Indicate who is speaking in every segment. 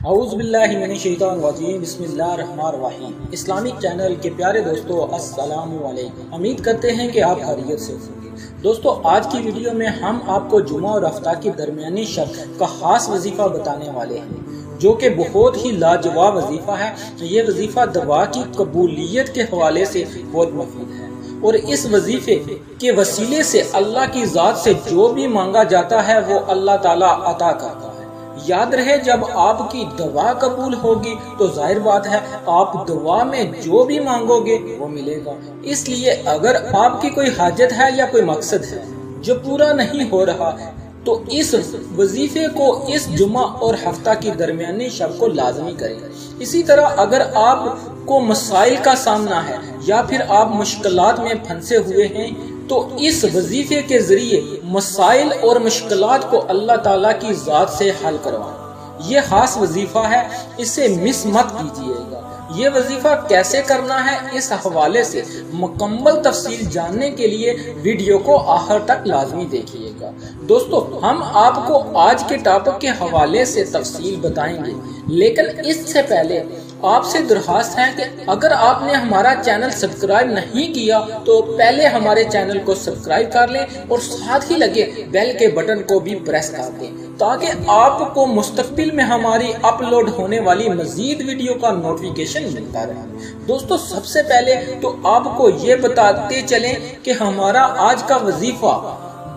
Speaker 1: اعوذ باللہ من الشیطان الرجیم، بسم اللہ الرحمن الرحیم۔ اسلامک چینل کے پیارے دوستو، السلام علیکم۔ امید کرتے ہیں کہ آپ خیریت سے ہوں گے۔ دوستو، آج کی ویڈیو میں ہم آپ کو جمعہ اور ہفتہ کی درمیانی شب کا خاص وظیفہ بتانے والے ہیں، جو کہ بہت ہی لاجواب وظیفہ ہے۔ یہ وظیفہ دعا کی قبولیت کے حوالے سے بہت مفید ہے، اور اس وظیفے کے وسیلے سے اللہ کی ذات سے جو بھی مانگا جاتا ہے وہ اللہ تعالیٰ عطا کرتا ہے۔ یاد رہے، جب آپ کی دعا قبول ہوگی تو ظاہر بات ہے آپ دعا میں جو بھی مانگو گے وہ ملے گا۔ اس لیے اگر آپ کی کوئی حاجت ہے یا کوئی مقصد ہے جو پورا نہیں ہو رہا تو اس وظیفے کو اس جمعہ اور ہفتہ کی درمیانی شب کو لازمی کریں۔ اسی طرح اگر آپ کو مسائل کا سامنا ہے یا پھر آپ مشکلات میں پھنسے ہوئے ہیں تو اس وظیفے کے ذریعے مسائل اور مشکلات کو اللہ تعالیٰ کی ذات سے حل کروائیں۔ یہ خاص وظیفہ ہے، اسے مس مت کیجیے گا۔ یہ وظیفہ کیسے کرنا ہے، اس حوالے سے مکمل تفصیل جاننے کے لیے ویڈیو کو آخر تک لازمی دیکھیے گا۔ دوستو، ہم آپ کو آج کے ٹاپک کے حوالے سے تفصیل بتائیں گے، لیکن اس سے پہلے آپ سے درخواست ہے کہ اگر آپ نے ہمارا چینل سبسکرائب نہیں کیا تو پہلے ہمارے چینل کو سبسکرائب کر لیں اور ساتھ ہی لگے بیل کے بٹن کو بھی پریس کر دیں، تاکہ آپ کو مستقبل میں ہماری اپلوڈ ہونے والی مزید ویڈیو کا نوٹیفیکیشن ملتا رہے۔ دوستو، سب سے پہلے تو آپ کو یہ بتاتے چلیں کہ ہمارا آج کا وظیفہ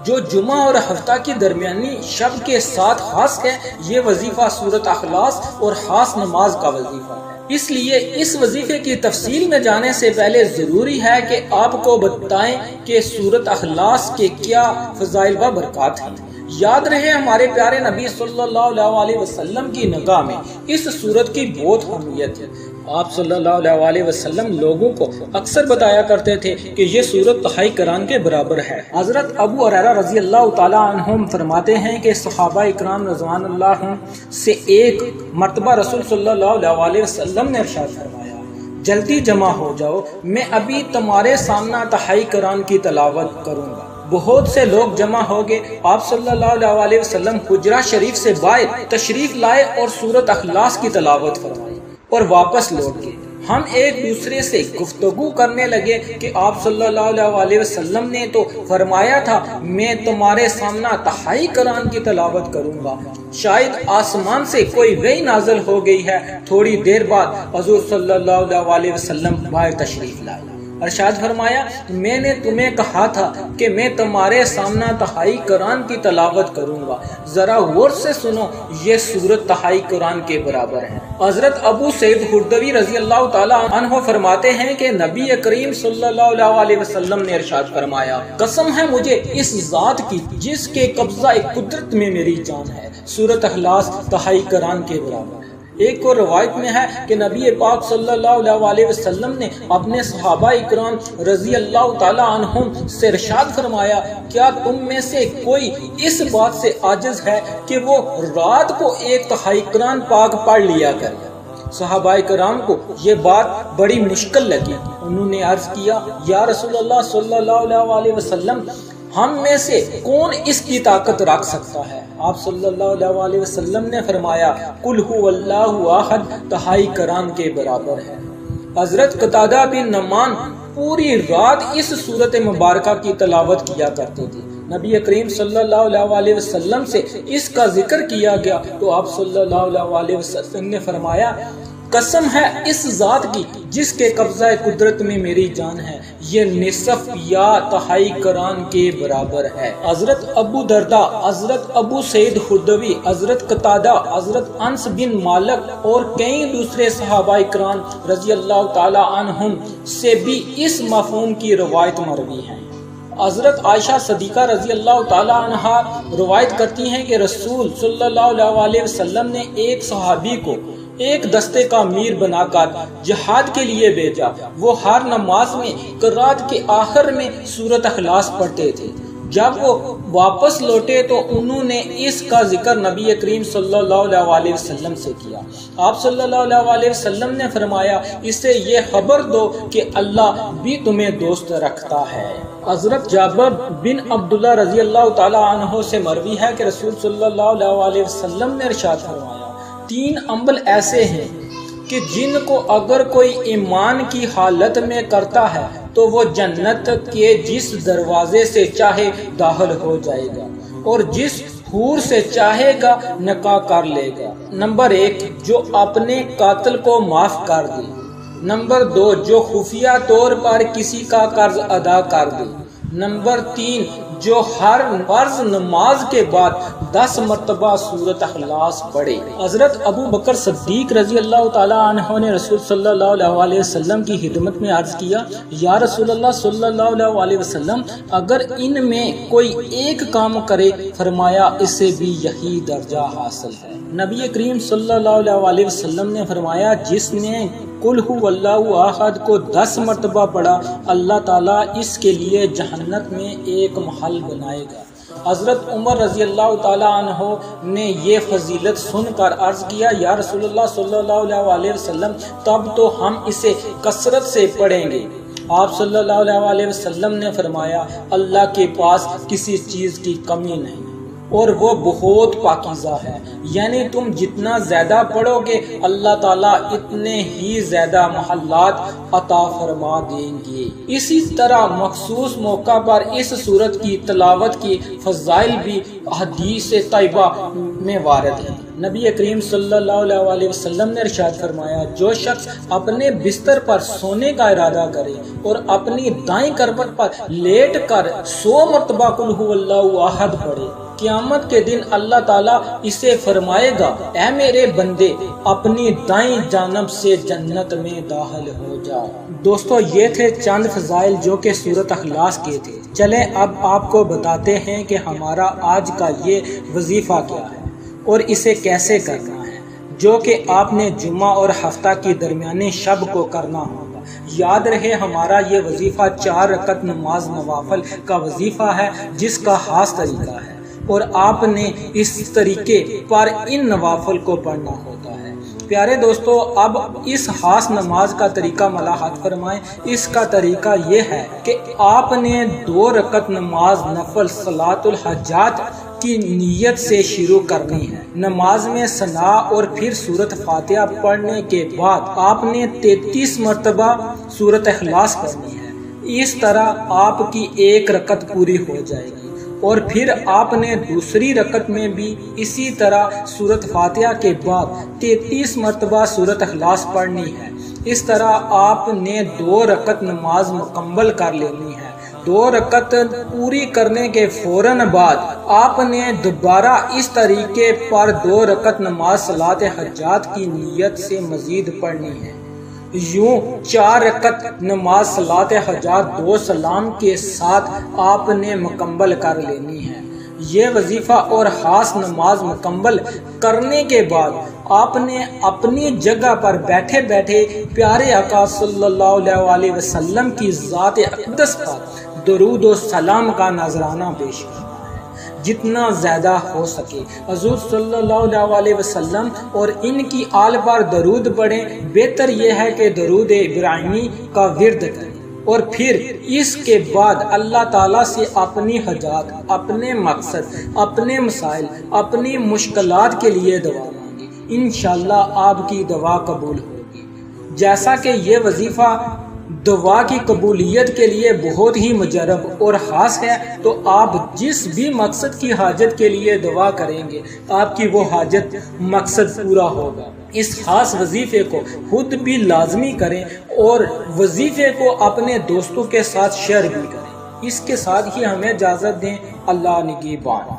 Speaker 1: جو جمعہ اور ہفتہ کی درمیانی شب کے ساتھ خاص ہے، یہ وظیفہ سورۃ اخلاص اور خاص نماز کا وظیفہ ہے۔ اس لیے اس وظیفے کی تفصیل میں جانے سے پہلے ضروری ہے کہ آپ کو بتائیں کہ سورۃ اخلاص کے کیا فضائل و برکات ہیں۔ یاد رہے، ہمارے پیارے نبی صلی اللہ علیہ وسلم کی نگاہ میں اس سورت کی بہت اہمیت ہے۔ آپ صلی اللہ علیہ وسلم لوگوں کو اکثر بتایا کرتے تھے کہ یہ سورت تہائی قرآن کے برابر ہے۔ حضرت ابو ہریرہ رضی اللہ تعالی عنہم فرماتے ہیں کہ صحابہ اکرام رضوان اللہ عنہم سے ایک مرتبہ رسول صلی اللہ علیہ وسلم نے ارشاد فرمایا، جلدی جمع ہو جاؤ، میں ابھی تمہارے سامنے تہائی قرآن کی تلاوت کروں گا۔ بہت سے لوگ جمع ہو گئے۔ آپ صلی اللہ علیہ وسلم حجرہ شریف سے باہر تشریف لائے اور سورۃ اخلاص کی تلاوت فرمائی اور واپس لوٹ گئے۔ ہم ایک دوسرے سے گفتگو کرنے لگے کہ آپ صلی اللہ علیہ وسلم نے تو فرمایا تھا میں تمہارے سامنے تہائی قرآن کی تلاوت کروں گا، شاید آسمان سے کوئی وحی نازل ہو گئی ہے۔ تھوڑی دیر بعد حضور صلی اللہ علیہ وسلم باہر تشریف لائے، ارشاد فرمایا میں نے تمہیں کہا تھا کہ میں تمہارے سامنے تہائی قرآن کی تلاوت کروں گا، ذرا غور سے سنو، یہ سورت تہائی قرآن کے برابر ہے۔ حضرت ابو سعید خدری رضی اللہ تعالی عنہ فرماتے ہیں کہ نبی کریم صلی اللہ علیہ وسلم نے ارشاد فرمایا، قسم ہے مجھے اس ذات کی جس کے قبضہ قدرت میں میری جان ہے، سورت اخلاص تہائی قرآن کے برابر ہے۔ ایک اور روایت میں ہے کہ نبی پاک صلی اللہ علیہ وسلم نے اپنے صحابہ اکرام رضی اللہ تعالی عنہم سے ارشاد فرمایا، کیا تم میں سے کوئی اس بات سے عاجز ہے کہ وہ رات کو ایک تہائی قرآن پاک پڑھ لیا کرے؟ صحابہ کرام کو یہ بات بڑی مشکل لگی۔ انہوں نے عرض کیا، یا رسول اللہ صلی اللہ علیہ وسلم، ہم میں سے کون اس کی طاقت رکھ سکتا ہے؟ آپ صلی اللہ علیہ وسلم نے فرمایا، قل هو اللہ احد تہائی قرآن کے برابر ہے۔ حضرت قتادہ بن نعمان پوری رات اس سورت مبارکہ کی تلاوت کیا کرتے تھے۔ نبی کریم صلی اللہ علیہ وسلم سے اس کا ذکر کیا گیا تو آپ صلی اللہ علیہ وسلم نے فرمایا، قسم ہے اس ذات کی جس کے قبضہ قدرت میں میری جان ہے، یہ نصف یا تہائی قرآن کے برابر ہے۔ حضرت ابو درداء، حضرت ابو سعید خدری، حضرت قتادہ، حضرت انس بن مالک اور کئی دوسرے صحابہ اکرام رضی اللہ تعالی عنہم سے بھی اس مفہوم کی روایت مروی ہے۔ حضرت عائشہ صدیقہ رضی اللہ تعالی عنہا روایت کرتی ہیں کہ رسول صلی اللہ علیہ وسلم نے ایک صحابی کو ایک دستے کا امیر بنا کر جہاد کے لیے بھیجا۔ وہ ہر نماز میں قرات کے آخر میں سورۃ اخلاص پڑھتے تھے۔ جب وہ واپس لوٹے تو انہوں نے اس کا ذکر نبی کریم صلی اللہ علیہ وسلم سے کیا۔ آپ صلی اللہ علیہ وسلم نے فرمایا، اسے یہ خبر دو کہ اللہ بھی تمہیں دوست رکھتا ہے۔ حضرت جابر بن عبداللہ رضی اللہ تعالی عنہ سے مروی ہے کہ رسول صلی اللہ علیہ وسلم نے ارشاد فرمایا، 3 عمل ایسے ہیں کہ جن کو اگر کوئی ایمان کی حالت میں کرتا ہے تو وہ جنت کے جس دروازے سے چاہے داخل ہو جائے گا اور جس حور سے چاہے گا نکاح کر لے گا۔ نمبر 1، جو اپنے قاتل کو معاف کر دے۔ نمبر 2، جو خفیہ طور پر کسی کا قرض ادا کر دے۔ نمبر 3، جو ہر فرض نماز کے بعد 10 مرتبہ سورۃ اخلاص پڑھے۔ حضرت ابو بکر صدیق رضی اللہ تعالی عنہ نے رسول صلی اللہ علیہ وسلم کی خدمت میں عرض کیا، یا رسول اللہ صلی اللہ علیہ وسلم، اگر ان میں کوئی ایک کام کرے، فرمایا اسے بھی یہی درجہ حاصل ہے۔ نبی کریم صلی اللہ علیہ وسلم نے فرمایا، جس نے قل هو اللہ احد کو 10 مرتبہ پڑھا، اللہ تعالیٰ اس کے لیے جہنت میں ایک محل بنائے گا۔ حضرت عمر رضی اللہ تعالیٰ عنہ نے یہ فضیلت سن کر عرض کیا، یا رسول اللہ صلی اللہ علیہ وسلم، تب تو ہم اسے کثرت سے پڑھیں گے۔ آپ صلی اللہ علیہ وسلم نے فرمایا، اللہ کے پاس کسی چیز کی کمی نہیں اور وہ بہت پاکیزہ ہے، یعنی تم جتنا زیادہ پڑھو گے اللہ تعالیٰ اتنے ہی زیادہ محلات عطا فرما دیں گے۔ اسی طرح مخصوص موقع پر اس سورت کی تلاوت کی فضائل بھی حدیث طیبہ میں وارد ہیں۔ نبی کریم صلی اللہ علیہ وسلم نے ارشاد فرمایا، جو شخص اپنے بستر پر سونے کا ارادہ کرے اور اپنی دائیں کروٹ پر لیٹ کر 100 مرتبہ قل هو اللہ احد پڑھے، قیامت کے دن اللہ تعالیٰ اسے فرمائے گا، اے میرے بندے، اپنی دائیں جانب سے جنت میں داخل ہو جا۔ دوستو، یہ تھے چند فضائل جو کہ سورۃ اخلاص کے تھے۔ چلیں اب آپ کو بتاتے ہیں کہ ہمارا آج کا یہ وظیفہ کیا ہے اور اسے کیسے کرنا ہے، جو کہ آپ نے جمعہ اور ہفتہ کی درمیانی شب کو کرنا ہوگا۔ یاد رہے، ہمارا یہ وظیفہ 4 رکعت نماز نوافل کا وظیفہ ہے، جس کا خاص طریقہ ہے اور آپ نے اس طریقے پر ان نوافل کو پڑھنا ہوتا ہے۔ پیارے دوستو، اب اس خاص نماز کا طریقہ ملاحظہ فرمائیں۔ اس کا طریقہ یہ ہے کہ آپ نے 2 رکعت نماز نفل صلاۃ الحاجات کی نیت سے شروع کرنی ہے۔ نماز میں ثنا اور پھر سورۃ فاتحہ پڑھنے کے بعد آپ نے 33 مرتبہ سورۃ اخلاص پڑھنی ہے۔ اس طرح آپ کی 1 رکعت پوری ہو جائے گی اور پھر آپ نے دوسری رکعت میں بھی اسی طرح سورۃ فاتحہ کے بعد 33 مرتبہ سورۃ اخلاص پڑھنی ہے۔ اس طرح آپ نے 2 رکعت نماز مکمل کر لینی ہے۔ 2 رکعت پوری کرنے کے فوراً بعد آپ نے دوبارہ اس طریقے پر 2 رکعت نماز صلاۃ حاجات کی نیت سے مزید پڑھنی ہے۔ یوں 4 رکعت نماز صلاۃ حاجات 2 سلام کے ساتھ آپ نے مکمل کر لینی ہے۔ یہ وظیفہ اور خاص نماز مکمل کرنے کے بعد آپ نے اپنی جگہ پر بیٹھے بیٹھے پیارے آقا صلی اللہ علیہ وسلم کی ذات اقدس پر درود و سلام کا نذرانہ پیش کرنا ہے، جتنا زیادہ ہو سکے۔ حضور صلی اللہ علیہ وسلم اور ان کی آل پر درود پڑھیں۔ بہتر یہ ہے کہ درود ابراہیمی کا ورد کریں اور پھر اس کے بعد اللہ تعالیٰ سے اپنی حاجات، اپنے مقصد، اپنے مسائل، اپنی مشکلات کے لیے دعا مانگیں۔ انشاءاللہ آپ کی دعا قبول ہوگی۔ جیسا کہ یہ وظیفہ دعا کی قبولیت کے لیے بہت ہی مجرب اور خاص ہے، تو آپ جس بھی مقصد کی حاجت کے لیے دعا کریں گے آپ کی وہ حاجت مقصد پورا ہوگا۔ اس خاص وظیفے کو خود بھی لازمی کریں اور وظیفے کو اپنے دوستوں کے ساتھ شیئر بھی کریں۔ اس کے ساتھ ہی ہمیں اجازت دیں۔ اللہ نگہبان۔